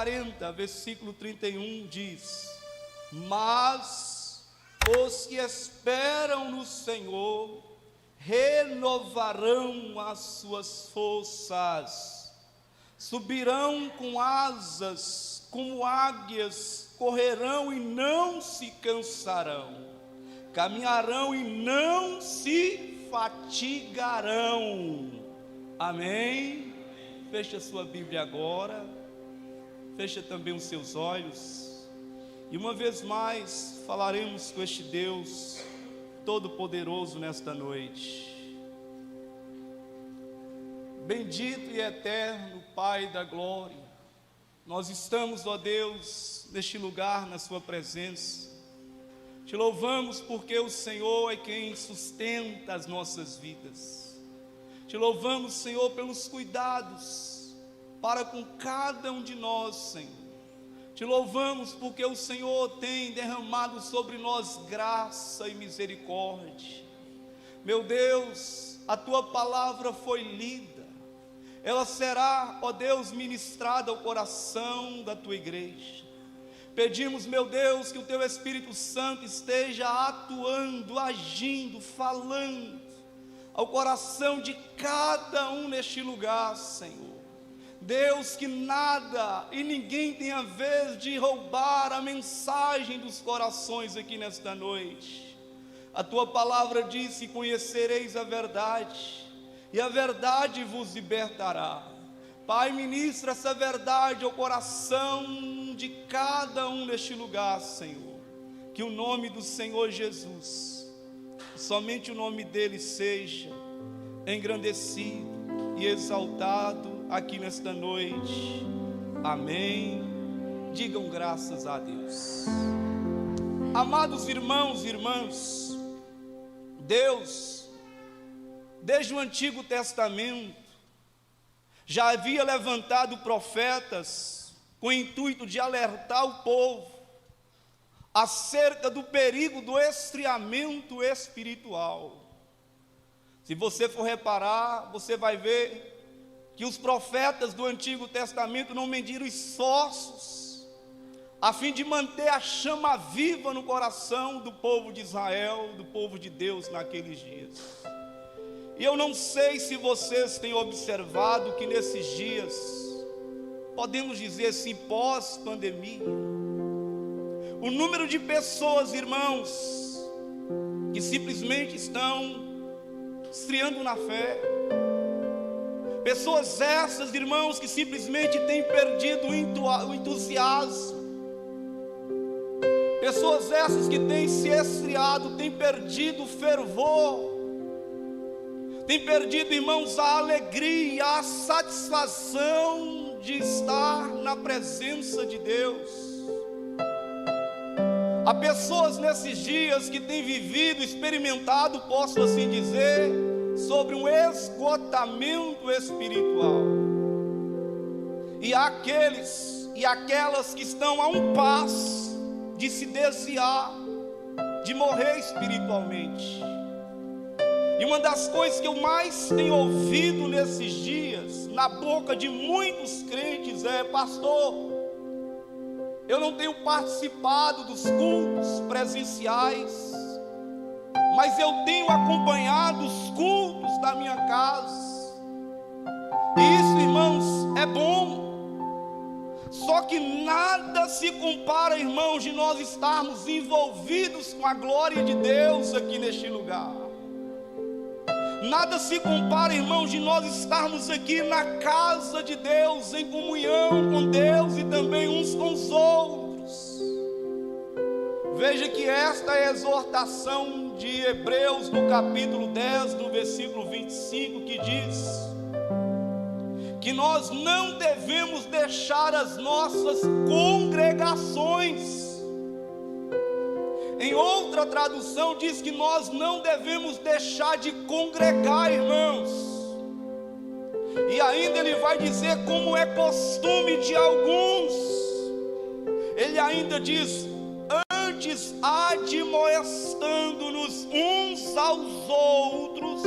40, versículo 31 diz: mas os que esperam no Senhor renovarão as suas forças, subirão com asas como águias, correrão e não se cansarão, caminharão e não se fatigarão. Amém? Feche a sua Bíblia agora, feche também os seus olhos, e uma vez mais falaremos com este Deus Todo-Poderoso nesta noite. Bendito e eterno Pai da glória, nós estamos, ó Deus, neste lugar, na sua presença. Te louvamos porque o Senhor é quem sustenta as nossas vidas. Te louvamos, Senhor, pelos cuidados para com cada um de nós, Senhor. Te louvamos porque o Senhor tem derramado sobre nós graça e misericórdia. Meu Deus, a Tua palavra foi lida, ela será, ó Deus, ministrada ao coração da Tua igreja. Pedimos, meu Deus, que o Teu Espírito Santo esteja atuando, agindo, falando ao coração de cada um neste lugar, Senhor. Deus, que nada e ninguém tenha vez de roubar a mensagem dos corações aqui nesta noite. A Tua palavra diz que conhecereis a verdade, e a verdade vos libertará. Pai, ministra essa verdade ao coração de cada um neste lugar, Senhor. Que o nome do Senhor Jesus, somente o nome dele, seja engrandecido e exaltado aqui nesta noite. Amém. Digam graças a Deus. Amados irmãos e irmãs, Deus, desde o Antigo Testamento, já havia levantado profetas com o intuito de alertar o povo acerca do perigo do esfriamento espiritual. Se você for reparar, você vai ver que os profetas do Antigo Testamento não mediram esforços a fim de manter a chama viva no coração do povo de Israel, do povo de Deus naqueles dias. E eu não sei se vocês têm observado que nesses dias, podemos dizer assim, pós-pandemia, o número de pessoas, irmãos, que simplesmente estão esfriando na fé, pessoas essas, irmãos, que simplesmente têm perdido o entusiasmo, pessoas essas que têm se esfriado, têm perdido o fervor, têm perdido, irmãos, a alegria, a satisfação de estar na presença de Deus. Há pessoas nesses dias que têm vivido, experimentado, posso assim dizer, sobre um esgotamento espiritual. E há aqueles e aquelas que estão a um passo de se desviar, de morrer espiritualmente. E uma das coisas que eu mais tenho ouvido nesses dias, na boca de muitos crentes, é: pastor, eu não tenho participado dos cultos presenciais, mas eu tenho acompanhado os cultos da minha casa. E isso, irmãos, é bom. Só que nada se compara, irmãos, de nós estarmos envolvidos com a glória de Deus aqui neste lugar. Nada se compara, irmãos, de nós estarmos aqui na casa de Deus, em comunhão com Deus e também uns com os outros. Veja que esta é a exortação de Hebreus, no capítulo 10, no versículo 25, que diz que nós não devemos deixar as nossas congregações. Em outra tradução diz que nós não devemos deixar de congregar, irmãos. E ainda ele vai dizer, como é costume de alguns, ele ainda diz: antes admoestando-nos uns aos outros,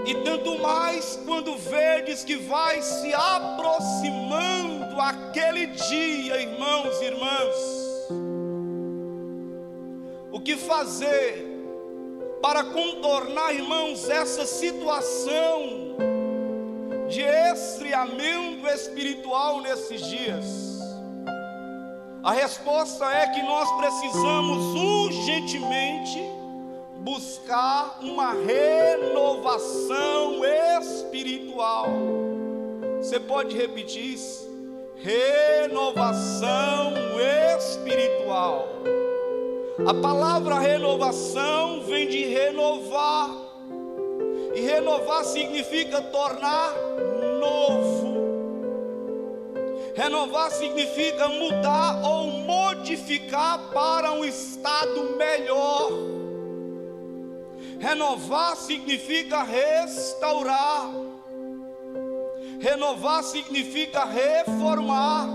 E tanto mais quando vedes que vai se aproximando aquele dia, irmãos e irmãs. O que fazer para contornar, irmãos, essa situação de esfriamento espiritual nesses dias? A resposta é que nós precisamos urgentemente buscar uma renovação espiritual. Você pode repetir isso? Renovação espiritual. A palavra renovação vem de renovar, e renovar significa tornar novo. Renovar significa mudar ou modificar para um estado melhor. Renovar significa restaurar. Renovar significa reformar.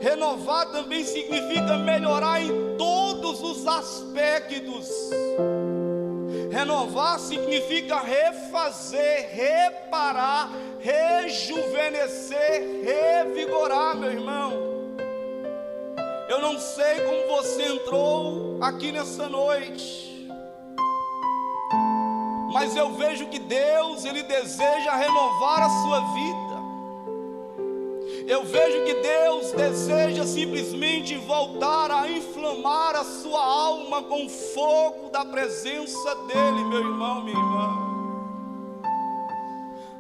Renovar também significa melhorar em todos os aspectos. Renovar significa refazer, reparar, rejuvenescer, revigorar, meu irmão. Eu não sei como você entrou aqui nessa noite, mas eu vejo que Deus, Ele deseja renovar a sua vida. Eu vejo que Deus deseja simplesmente voltar a inflamar a sua alma com o fogo da presença dEle, meu irmão, minha irmã.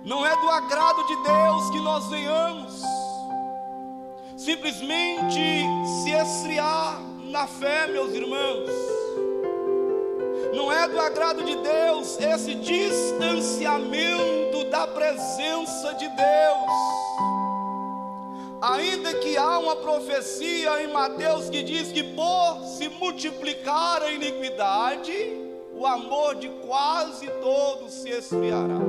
Não é do agrado de Deus que nós venhamos simplesmente se esfriar na fé, meus irmãos. Não é do agrado de Deus esse distanciamento da presença de Deus. Ainda que há uma profecia em Mateus que diz que por se multiplicar a iniquidade, o amor de quase todos se esfriará.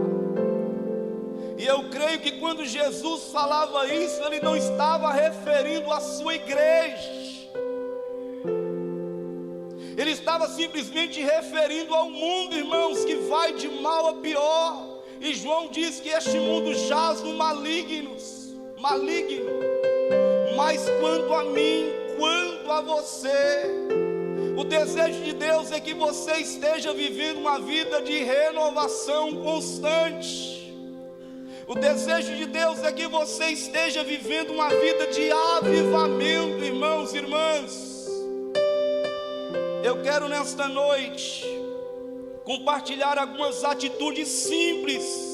E eu creio que quando Jesus falava isso, Ele não estava referindo à sua igreja. Ele estava simplesmente referindo ao mundo, irmãos, que vai de mal a pior. E João diz que este mundo jaz no maligno. Mas quanto a mim, quanto a você, o desejo de Deus é que você esteja vivendo uma vida de renovação constante. O desejo de Deus é que você esteja vivendo uma vida de avivamento, irmãos e irmãs. Eu quero nesta noite compartilhar algumas atitudes simples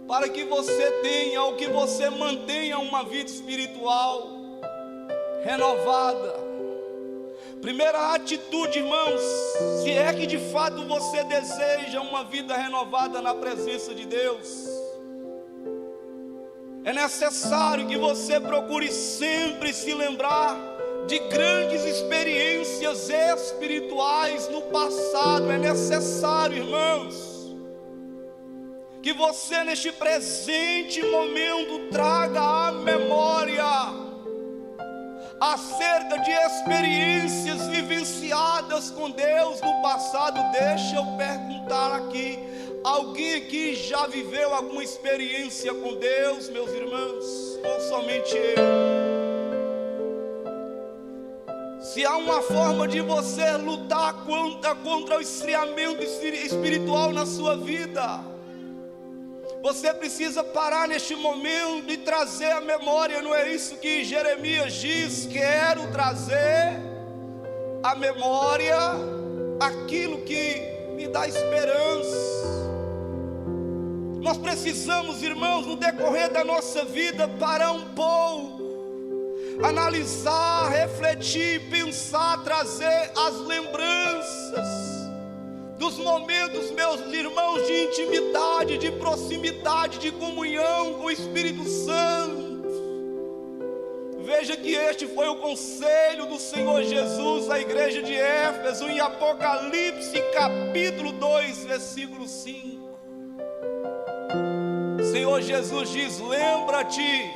para que você tenha ou que você mantenha uma vida espiritual renovada. Primeira atitude, irmãos, se é que de fato você deseja uma vida renovada na presença de Deus, é necessário que você procure sempre se lembrar de grandes experiências espirituais no passado. É necessário, irmãos, que você neste presente momento traga à memória acerca de experiências vivenciadas com Deus no passado. Deixa eu perguntar aqui, alguém aqui já viveu alguma experiência com Deus, meus irmãos? Ou somente eu? Se há uma forma de você lutar contra o esfriamento espiritual na sua vida, você precisa parar neste momento e trazer à memória. Não é isso que Jeremias diz? Quero trazer à memória aquilo que me dá esperança. Nós precisamos, irmãos, no decorrer da nossa vida, parar um pouco, analisar, refletir, pensar, trazer as lembranças dos momentos, meus irmãos, de intimidade, de proximidade, de comunhão com o Espírito Santo. Veja que este foi o conselho do Senhor Jesus à igreja de Éfeso, em Apocalipse capítulo 2, versículo 5. O Senhor Jesus diz: lembra-te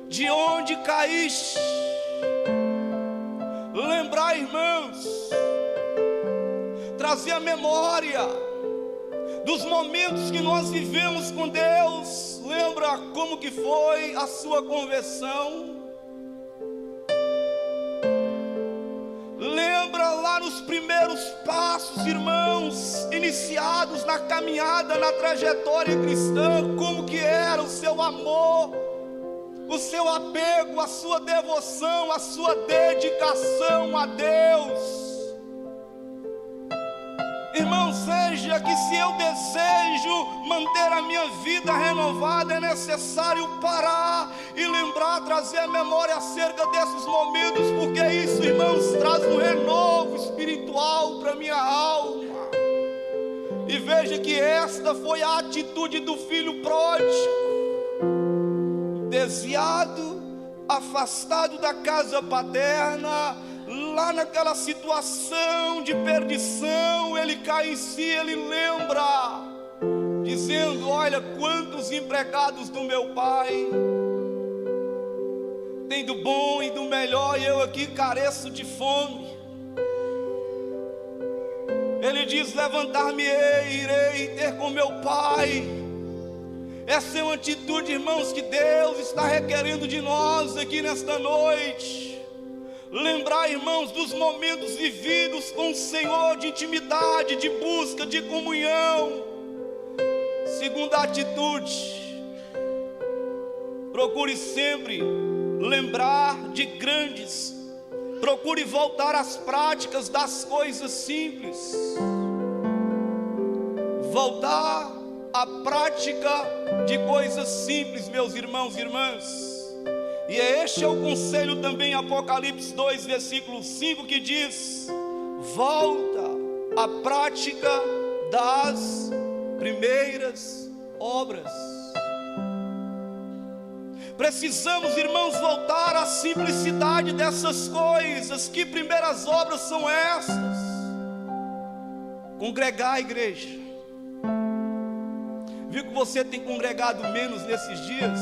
de onde caíste. Lembrar, irmãos, trazer a memória dos momentos que nós vivemos com Deus. Lembra como que foi a sua conversão? Lembra lá nos primeiros passos, irmãos, iniciados na caminhada, na trajetória cristã, como que era o seu amor, o seu apego, a sua devoção, a sua dedicação a Deus? Irmãos, veja que se eu desejo manter a minha vida renovada, é necessário parar e lembrar, trazer a memória acerca desses momentos, porque isso, irmãos, traz um renovo espiritual para a minha alma. E veja que esta foi a atitude do filho pródigo, desviado, afastado da casa paterna. Lá naquela situação de perdição, ele cai em si, ele lembra, dizendo: olha, quantos empregados do meu pai tem do bom e do melhor, e eu aqui careço de fome. Ele diz: levantar-me-ei, irei ter com meu pai. Essa é uma atitude, irmãos, que Deus está requerendo de nós aqui nesta noite. Lembrar, irmãos, dos momentos vividos com o Senhor, de intimidade, de busca, de comunhão. Segunda atitude, procure sempre lembrar de grandes, procure voltar às práticas das coisas simples. Voltar à prática de coisas simples, meus irmãos e irmãs. E este é o conselho também em Apocalipse 2, versículo 5, que diz: volta à prática das primeiras obras. Precisamos, irmãos, voltar à simplicidade dessas coisas. Que primeiras obras são estas? Congregar a igreja. Viu que você tem congregado menos nesses dias?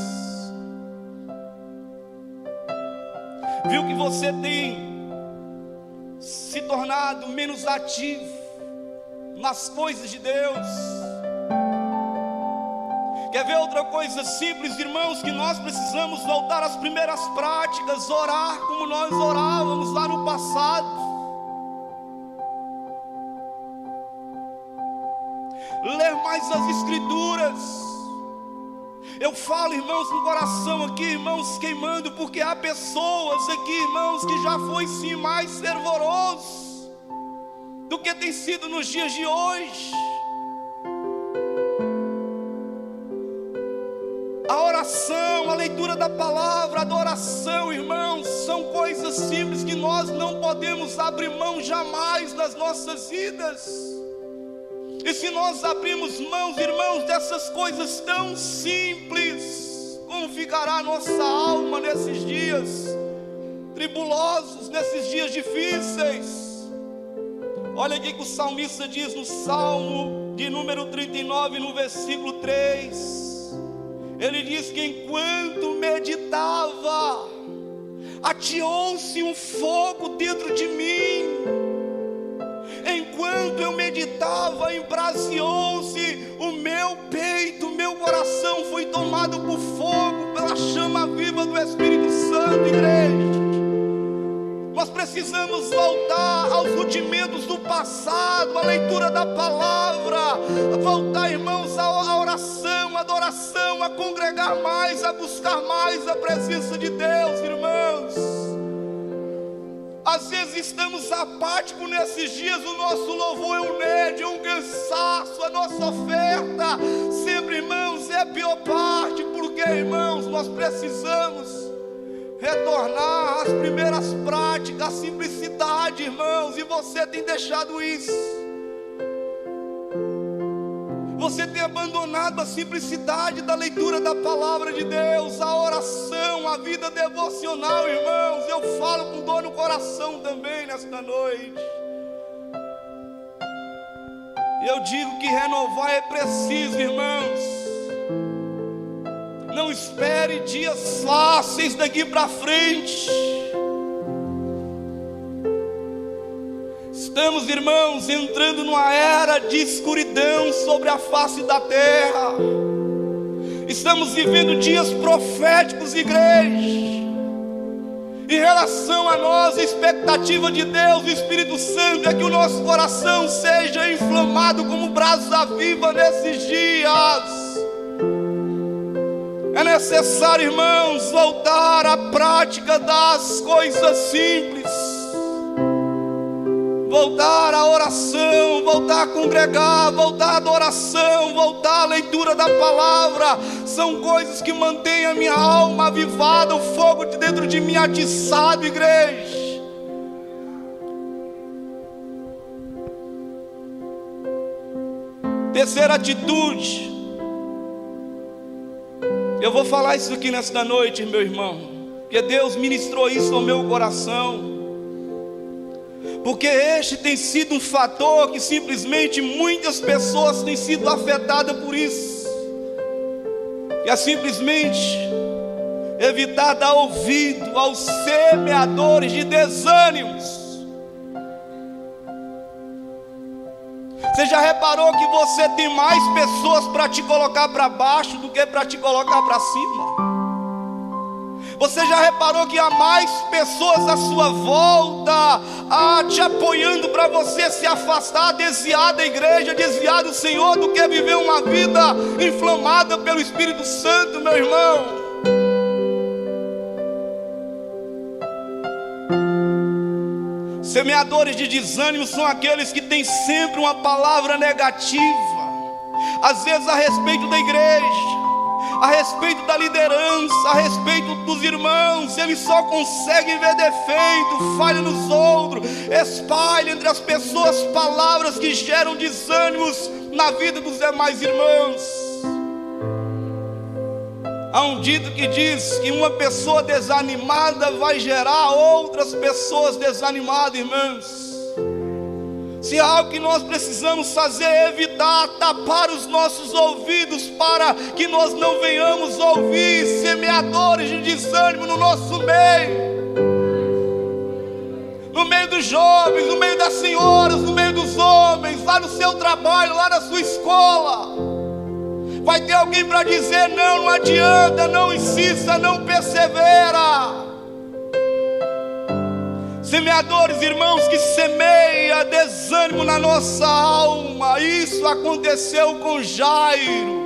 Viu que você tem se tornado menos ativo nas coisas de Deus? Quer ver outra coisa simples, irmãos? Que nós precisamos voltar às primeiras práticas, orar como nós orávamos lá no passado. Ler mais as Escrituras. Eu falo, irmãos, no coração aqui, irmãos, queimando, porque há pessoas aqui, irmãos, que já foi sim mais fervoroso do que tem sido nos dias de hoje. A oração, a leitura da palavra, a adoração, irmãos, são coisas simples que nós não podemos abrir mão jamais nas nossas vidas. E se nós abrirmos mãos, irmãos, dessas coisas tão simples, como ficará a nossa alma nesses dias tribulosos, nesses dias difíceis? Olha aqui que o salmista diz no Salmo de número 39, no versículo 3. Ele diz que enquanto meditava, ateou-se um fogo dentro de mim. Enquanto eu meditava, embraseou-se o meu peito, o meu coração foi tomado por fogo, pela chama viva do Espírito Santo, igreja. Nós precisamos voltar aos rudimentos do passado, à leitura da palavra, voltar, irmãos, à oração, à adoração, a congregar mais, a buscar mais a presença de Deus, irmãos. Às vezes estamos apáticos nesses dias, o nosso louvor é um nédio, é um cansaço, a nossa oferta sempre, irmãos, é a pior parte, porque, irmãos, nós precisamos retornar às primeiras práticas, à simplicidade, irmãos, e você tem deixado isso. Você tem abandonado a simplicidade da leitura da palavra de Deus, a oração, a vida devocional, irmãos. Eu falo com dor no coração também nesta noite. Eu digo que renovar é preciso, irmãos. Não espere dias fáceis daqui para frente. Estamos, irmãos, entrando numa era de escuridão sobre a face da terra. Estamos vivendo dias proféticos, igreja. Em relação a nós, a expectativa de Deus, o Espírito Santo, é que o nosso coração seja inflamado como brasa viva nesses dias. É necessário, irmãos, voltar à prática das coisas simples. Voltar à oração, voltar a congregar, voltar à adoração, voltar à leitura da palavra. São coisas que mantêm a minha alma avivada, o fogo de dentro de mim atiçado, igreja. Terceira atitude. Eu vou falar isso aqui nesta noite, meu irmão, porque Deus ministrou isso ao meu coração. Porque este tem sido um fator que simplesmente muitas pessoas têm sido afetadas por isso. E é simplesmente evitar dar ouvido aos semeadores de desânimos. Você já reparou que você tem mais pessoas para te colocar para baixo do que para te colocar para cima? Você já reparou que há mais pessoas à sua volta te apoiando para você se afastar, desviar da igreja, desviar do Senhor, do que viver uma vida inflamada pelo Espírito Santo, meu irmão? Semeadores de desânimo são aqueles que têm sempre uma palavra negativa, às vezes a respeito da igreja, a respeito da liderança, a respeito dos irmãos. Eles só conseguem ver defeito, falha nos outros, espalha entre as pessoas palavras que geram desânimos na vida dos demais irmãos. Há um dito que diz que uma pessoa desanimada vai gerar outras pessoas desanimadas, irmãos. Se há algo que nós precisamos fazer é evitar tapar os nossos ouvidos para que nós não venhamos ouvir semeadores de desânimo no nosso meio. No meio dos jovens, no meio das senhoras, no meio dos homens, lá no seu trabalho, lá na sua escola. Vai ter alguém para dizer: não, não adianta, não insista, não persevera. Semeadores, irmãos, que semeia desânimo na nossa alma. Isso aconteceu com Jairo.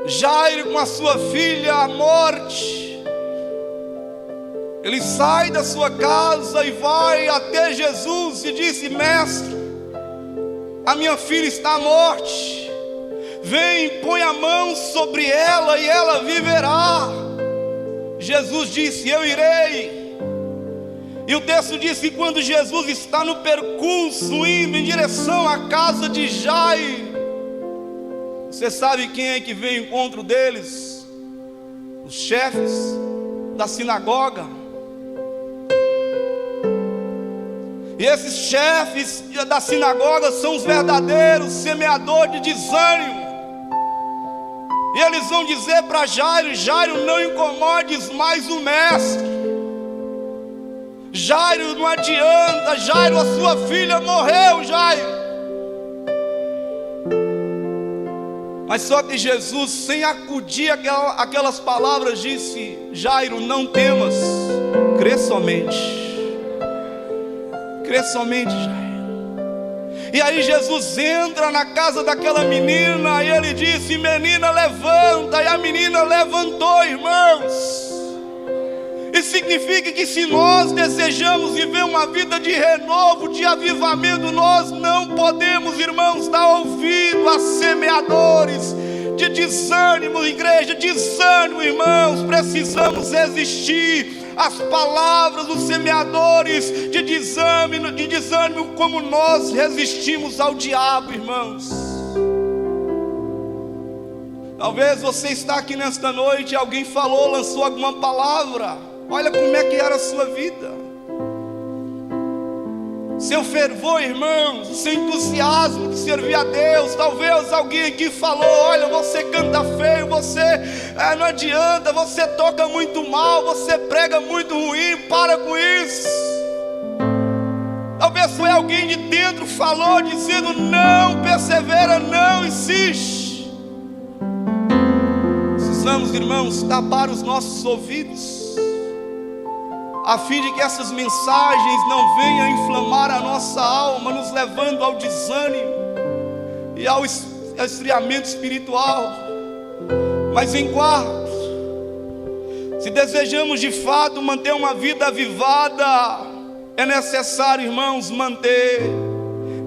Jairo com a sua filha à morte. Ele sai da sua casa e vai até Jesus e disse: mestre, a minha filha está à morte. Vem, põe a mão sobre ela e ela viverá. Jesus disse: eu irei. E o texto diz que quando Jesus está no percurso, indo em direção à casa de Jairo, você sabe quem é que veio ao encontro deles? Os chefes da sinagoga. E esses chefes da sinagoga são os verdadeiros semeadores de desânimo. E eles vão dizer para Jairo: Jairo, não incomodes mais o mestre. Jairo, não adianta, Jairo, a sua filha morreu, Jairo. Mas só que Jesus, sem acudir aquelas palavras, disse: Jairo, não temas, crê somente. Crê somente, Jairo. E aí Jesus entra na casa daquela menina e ele disse: menina, levanta. E a menina levantou, irmãos. Isso significa que se nós desejamos viver uma vida de renovo, de avivamento, nós não podemos, irmãos, dar ouvido a semeadores de desânimo, igreja, desânimo, irmãos. Precisamos resistir às palavras dos semeadores de desânimo, como nós resistimos ao diabo, irmãos. Talvez você está aqui nesta noite, alguém falou, lançou alguma palavra. Olha como é que era a sua vida, seu fervor, irmãos, seu entusiasmo de servir a Deus. Talvez alguém aqui falou: olha, você canta feio, você não adianta, você toca muito mal, você prega muito ruim, para com isso. saber se foi alguém de dentro falou, dizendo: não persevera, não insiste. Precisamos, irmãos, tapar os nossos ouvidos, a fim de que essas mensagens não venham inflamar a nossa alma, nos levando ao desânimo e ao esfriamento espiritual. Mas em quarto, se desejamos de fato manter uma vida avivada, é necessário, irmãos, manter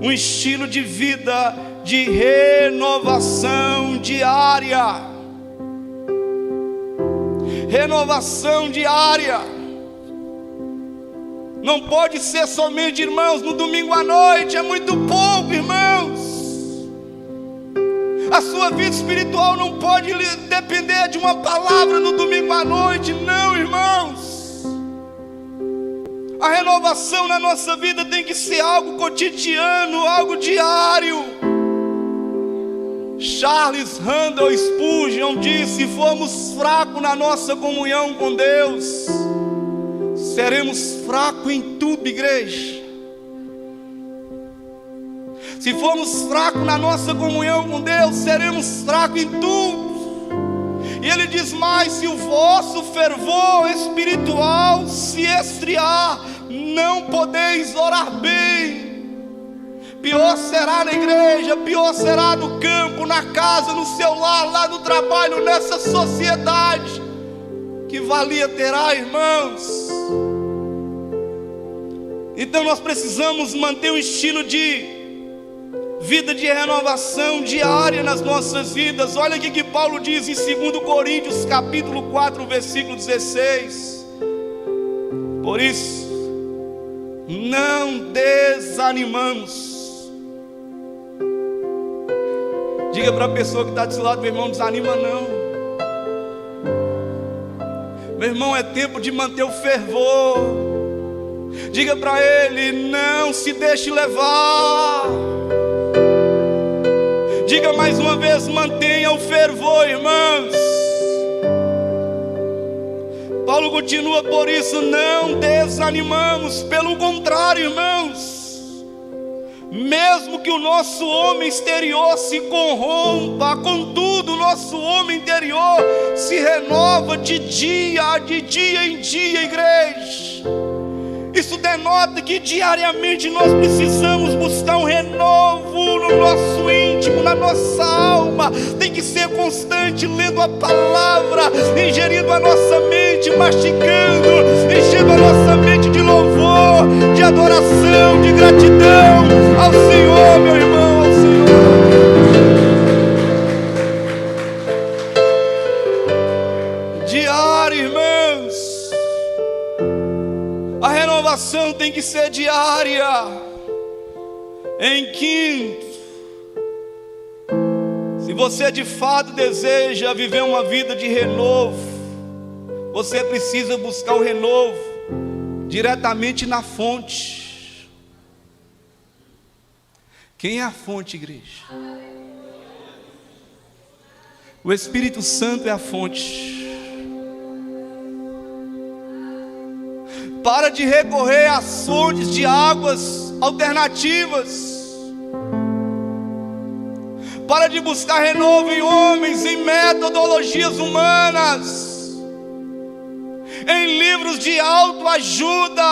um estilo de vida de renovação diária. Renovação diária. Não pode ser somente, irmãos, no domingo à noite, é muito pouco, irmãos. A sua vida espiritual não pode depender de uma palavra no domingo à noite, não, irmãos. A renovação na nossa vida tem que ser algo cotidiano, algo diário. Charles Randall Spurgeon disse: se formos fracos na nossa comunhão com Deus, seremos fracos em tudo, igreja. Se formos fracos na nossa comunhão com Deus, seremos fracos em tudo. E ele diz mais: se o vosso fervor espiritual se esfriar, não podeis orar bem. Pior será na igreja, pior será no campo, na casa, no seu lar, lá no trabalho, nessa sociedade. Que valia terá, irmãos? Então nós precisamos manter um estilo de vida de renovação diária nas nossas vidas. Olha aqui que Paulo diz em 2 Coríntios capítulo 4, versículo 16. Por isso, não desanimamos. Diga para a pessoa que está do seu lado: meu irmão, não desanima não. Meu irmão, é tempo de manter o fervor. Diga para ele: não se deixe levar. Diga mais uma vez: mantenha o fervor, irmãos. Paulo continua: por isso não desanimamos. Pelo contrário, irmãos, mesmo que o nosso homem exterior se corrompa, contudo o nosso homem interior se renova de dia em dia, igreja. Isso denota que diariamente nós precisamos buscar um renovo no nosso íntimo, na nossa alma. Tem que ser constante, lendo a palavra, ingerindo a nossa mente, mastigando, enchendo a nossa mente de louvor, de adoração, de gratidão ao Senhor, meu irmão, ao Senhor. Diário, irmãos. A renovação tem que ser diária. Em quinto, se você de fato deseja viver uma vida de renovo, você precisa buscar o renovo diretamente na fonte. Quem é a fonte, igreja? O Espírito Santo é a fonte. Para de recorrer às fontes de águas alternativas. Para de buscar renovo em homens, em metodologias humanas, em livros de autoajuda.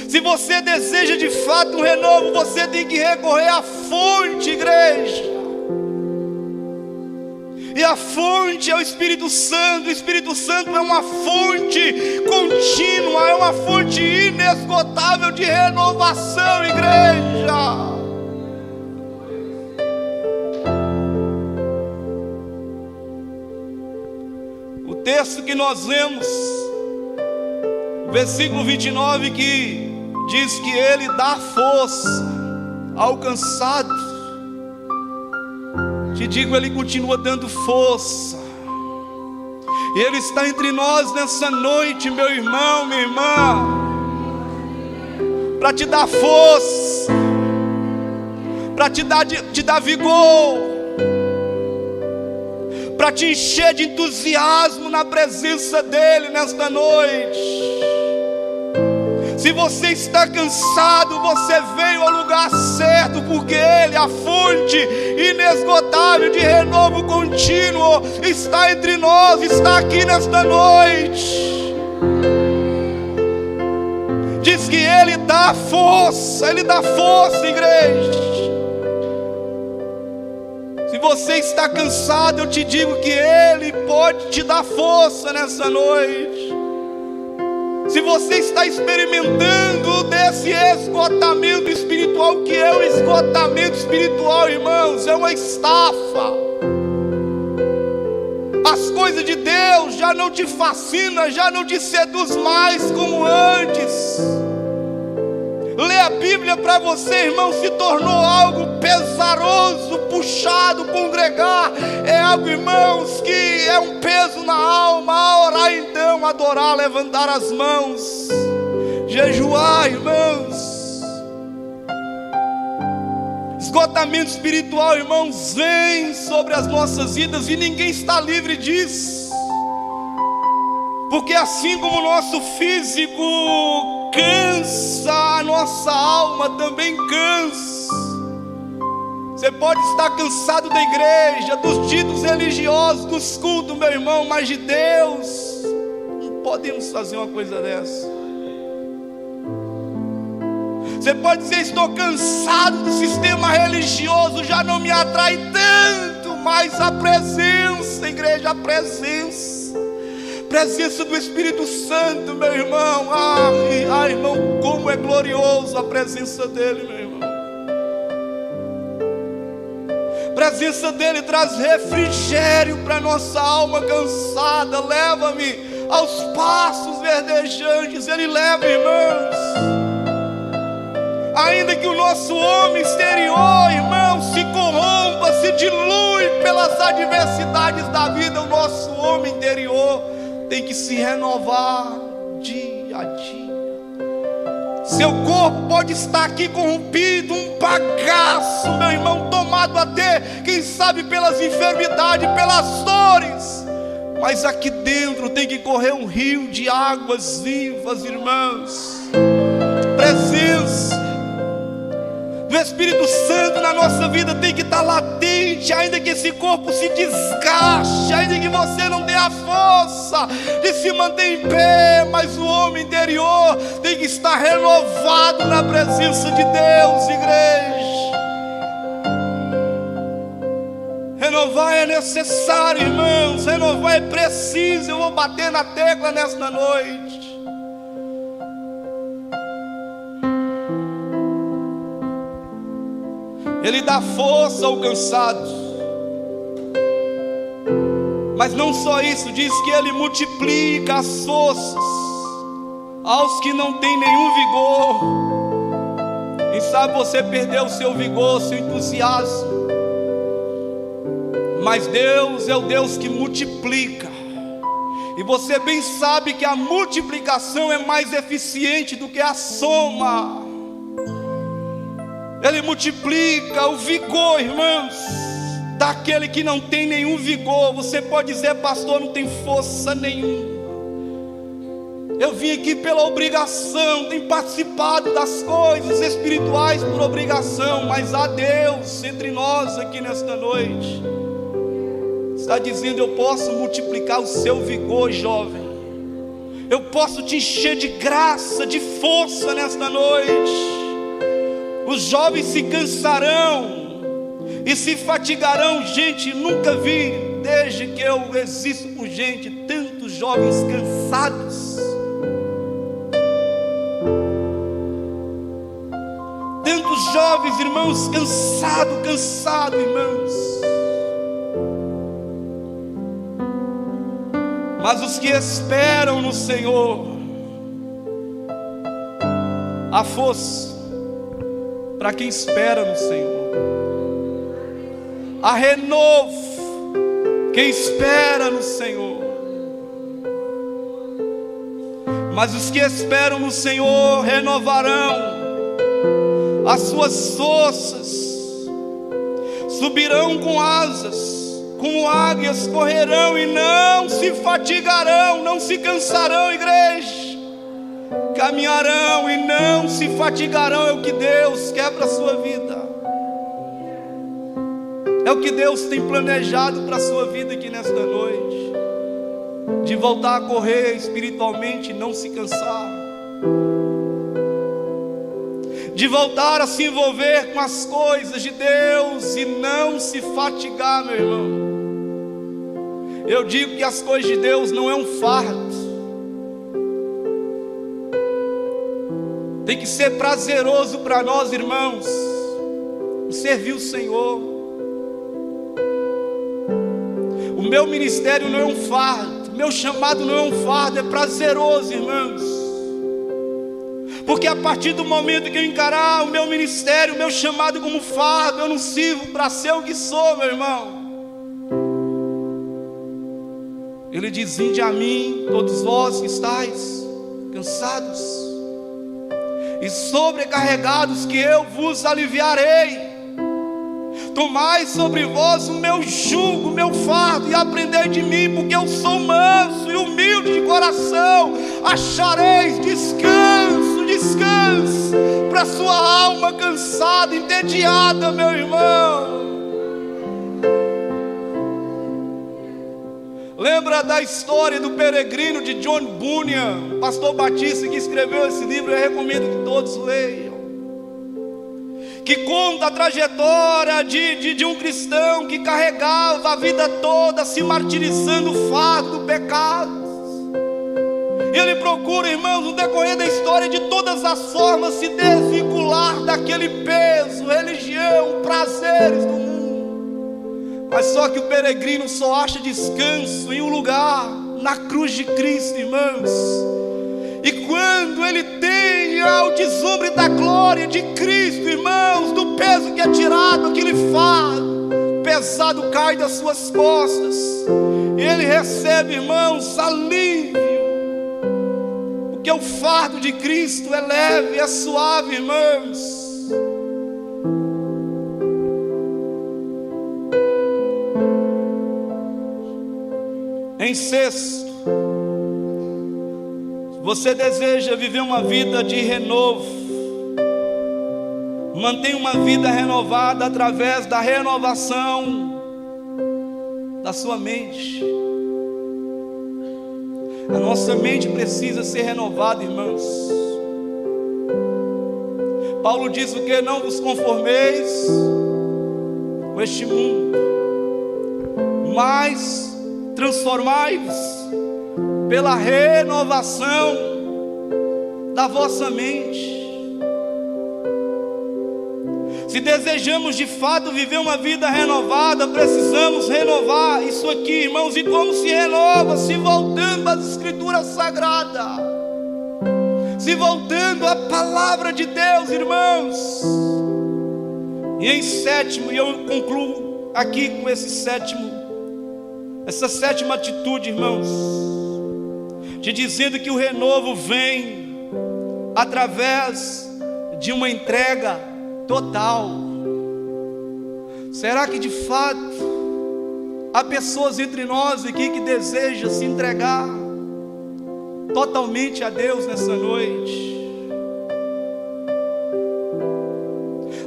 Se você deseja de fato um renovo, você tem que recorrer à fonte, igreja. E a fonte é o Espírito Santo. O Espírito Santo é uma fonte contínua, é uma fonte inesgotável de renovação, igreja. O texto que nós lemos, versículo 29, que diz que Ele dá força ao cansado. Te digo, Ele continua dando força. E Ele está entre nós nessa noite, meu irmão, minha irmã, para te dar força, para te dar vigor, para te encher de entusiasmo na presença dEle nesta noite. Se você está cansado, você veio ao lugar certo, porque Ele, a fonte inesgotável de renovo contínuo, está entre nós, está aqui nesta noite. Diz que Ele dá força, igreja. Se você está cansado, eu te digo que Ele pode te dar força nessa noite. Se você está experimentando desse esgotamento espiritual, que é o esgotamento espiritual, irmãos, é uma estafa. As coisas de Deus já não te fascinam, já não te seduz mais como antes. Ler a Bíblia para você, irmão, se tornou algo pesaroso, puxado, congregar. É algo, irmãos, que é um peso na alma. A orar então, adorar, levantar as mãos, jejuar, irmãos. Esgotamento espiritual, irmãos, vem sobre as nossas vidas e ninguém está livre disso. Porque assim como o nosso físico cansa, a nossa alma também cansa. Você pode estar cansado da igreja, dos títulos religiosos, dos cultos, meu irmão, mas de Deus não podemos fazer uma coisa dessa. Você pode dizer: estou cansado do sistema religioso, já não me atrai tanto, mas a presença, igreja, a presença do Espírito Santo, meu irmão. Irmão, como é glorioso a presença dele, meu irmão. A presença dele traz refrigério para nossa alma cansada. Leva-me aos passos verdejantes. Ele leva, irmãos. Ainda que o nosso homem exterior, irmão, se corrompa, se dilui pelas adversidades da vida, o nosso homem interior tem que se renovar dia a dia. Seu corpo pode estar aqui corrompido, um bagaço, meu irmão, tomado até, quem sabe, pelas enfermidades, pelas dores, mas aqui dentro tem que correr um rio de águas vivas, irmãos. Presença do Espírito Santo na nossa vida tem que estar latente, ainda que esse corpo se desgaste, ainda que você não dê a força de se manter em pé, mas o homem interior tem que estar renovado na presença de Deus, igreja. Renovar é necessário, irmãos, renovar é preciso. Eu vou bater na tecla nesta noite. Ele dá força ao cansado. Mas não só isso, diz que Ele multiplica as forças aos que não têm nenhum vigor. Quem sabe você perdeu o seu vigor, seu entusiasmo. Mas Deus é o Deus que multiplica. E você bem sabe que a multiplicação é mais eficiente do que a soma. Ele multiplica o vigor, irmãos, daquele que não tem nenhum vigor. Você pode dizer: pastor, não tem força nenhuma. Eu vim aqui pela obrigação, tenho participado das coisas espirituais por obrigação, mas há Deus entre nós aqui nesta noite. Está dizendo: eu posso multiplicar o seu vigor, jovem. Eu posso te encher de graça, de força nesta noite. Os jovens se cansarão e se fatigarão. Gente, nunca vi, desde que eu existo por gente, tantos jovens cansados. Tantos jovens, irmãos, cansados, irmãos. Mas os que esperam no Senhor, a força para quem espera no Senhor, há renovo quem espera no Senhor. Mas os que esperam no Senhor renovarão as suas forças, subirão com asas, como águias correrão e não se fatigarão, não se cansarão, igreja. caminharão e não se fatigarão. É o que Deus quer para a sua vida. É o que Deus tem planejado para a sua vida aqui nesta noite. De voltar a correr espiritualmente e não se cansar. De voltar a se envolver com as coisas de Deus e não se fatigar, meu irmão. Eu digo que as coisas de Deus não é um fardo. Tem que ser prazeroso para nós, irmãos, servir o Senhor. O meu ministério não é um fardo, o meu chamado não é um fardo, é prazeroso, irmãos. Porque a partir do momento que eu encarar o meu ministério, o meu chamado como fardo, eu não sirvo para ser o que sou, meu irmão. Ele diz: vinde a mim, todos vós que estáis cansados e sobrecarregados, que eu vos aliviarei. Tomai sobre vós o meu jugo, o meu fardo, e aprendei de mim, porque eu sou manso e humilde de coração. Achareis descanso, descanso para sua alma cansada, entediada, meu irmão. Lembra da história do peregrino de John Bunyan, pastor batista que escreveu esse livro? Eu recomendo que todos leiam. Que conta a trajetória de um cristão que carregava a vida toda se martirizando o fardo do pecado. E ele procura, irmãos, no decorrer da história, de todas as formas, se desvincular daquele peso, religião, prazeres do mundo. Mas só que o peregrino só acha descanso em um lugar, na cruz de Cristo, irmãos. E quando ele tem o deslumbre da glória de Cristo, irmãos, do peso que é tirado, aquele fardo pesado cai das suas costas, e ele recebe, irmãos, alívio. Porque o fardo de Cristo é leve, é suave, irmãos. Em sexto, você deseja viver uma vida de renovo, mantenha uma vida renovada através da renovação da sua mente. A nossa mente precisa ser renovada, irmãos. Paulo diz o que? Não vos conformeis com este mundo, mas transformai-vos pela renovação da vossa mente. Se desejamos de fato viver uma vida renovada, precisamos renovar isso aqui, irmãos. E como se renova? Se voltando às Escrituras Sagradas, se voltando à Palavra de Deus, irmãos. E em sétimo, e eu concluo aqui com essa sétima atitude, irmãos, de dizendo que o renovo vem através de uma entrega total. Será que de fato há pessoas entre nós aqui que desejam se entregar totalmente a Deus nessa noite?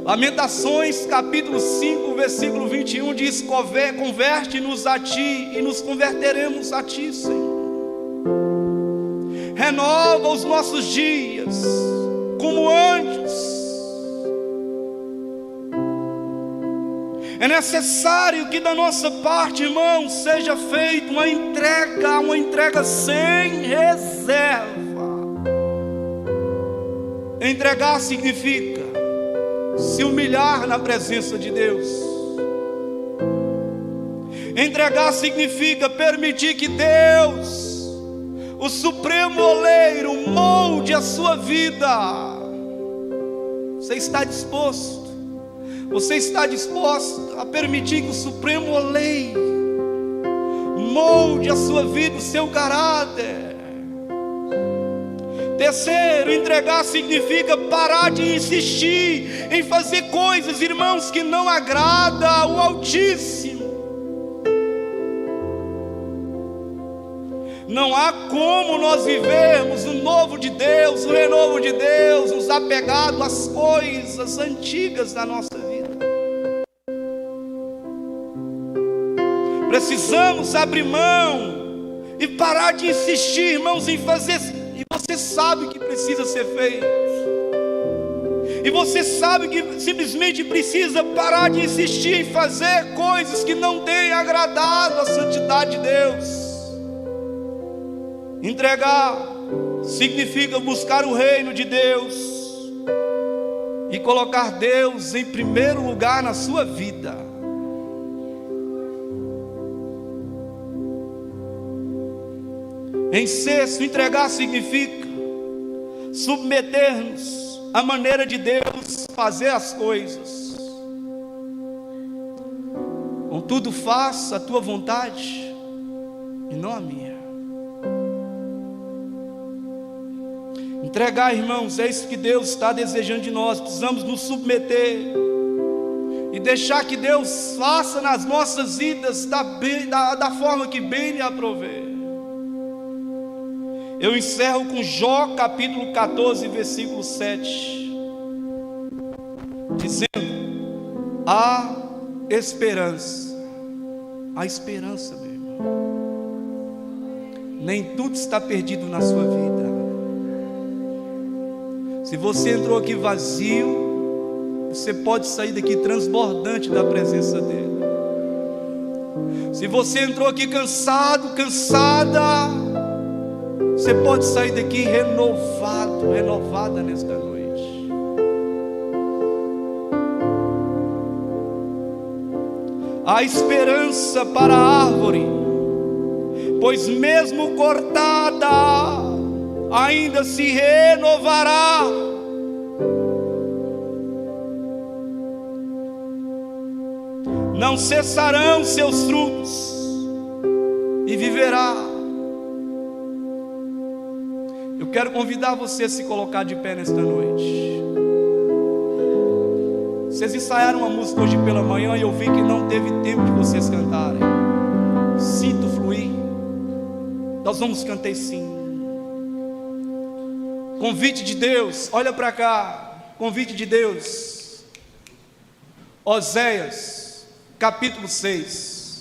Lamentações capítulo 5, versículo 21 diz: converte-nos a Ti e nos converteremos a Ti, Senhor. Renova os nossos dias como anjos. É necessário que da nossa parte, irmãos, seja feita uma entrega sem reserva. Entregar significa se humilhar na presença de Deus. Entregar significa permitir que Deus, o supremo oleiro, molde a sua vida. Você está disposto? Você está disposto a permitir que o supremo oleiro molde a sua vida, o seu caráter? Terceiro, entregar significa parar de insistir em fazer coisas, irmãos, que não agrada ao Altíssimo. Não há como nós vivermos o novo de Deus, o renovo de Deus, nos apegados às coisas antigas da nossa vida. Precisamos abrir mão e parar de insistir, irmãos, em fazer. E você sabe que precisa ser feito. E você sabe que simplesmente precisa parar de insistir em fazer coisas que não têm agradado a santidade de Deus. Entregar significa buscar o reino de Deus e colocar Deus em primeiro lugar na sua vida. Em sexto, entregar significa submeter-nos à maneira de Deus fazer as coisas. Contudo, faça a tua vontade e não a minha. Entregar, irmãos, é isso que Deus está desejando de nós. Precisamos nos submeter e deixar que Deus faça nas nossas vidas da forma que bem lhe aprouver. Eu encerro com Jó capítulo 14, versículo 7, dizendo: há esperança. Há esperança, meu irmão. Nem tudo está perdido na sua vida. Se você entrou aqui vazio, você pode sair daqui transbordante da presença dele. Se você entrou aqui cansado, cansada, você pode sair daqui renovado, renovada nesta noite. Há esperança para a árvore, pois mesmo cortada, ainda se renovará. Não cessarão seus frutos e viverá. Eu quero convidar você a se colocar de pé nesta noite. Vocês ensaiaram uma música hoje pela manhã e eu vi que não teve tempo de vocês cantarem. Sinto fluir. Nós vamos cantar sim. Convite de Deus, olha para cá. Convite de Deus. Oséias, capítulo 6.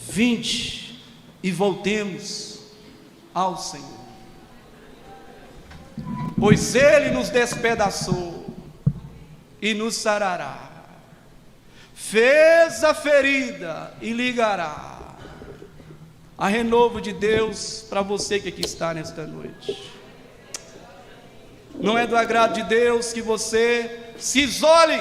Vinde e voltemos ao Senhor. Pois Ele nos despedaçou e nos sarará. Fez a ferida e ligará. Há renovo de Deus para você que aqui está nesta noite. Não é do agrado de Deus que você se isole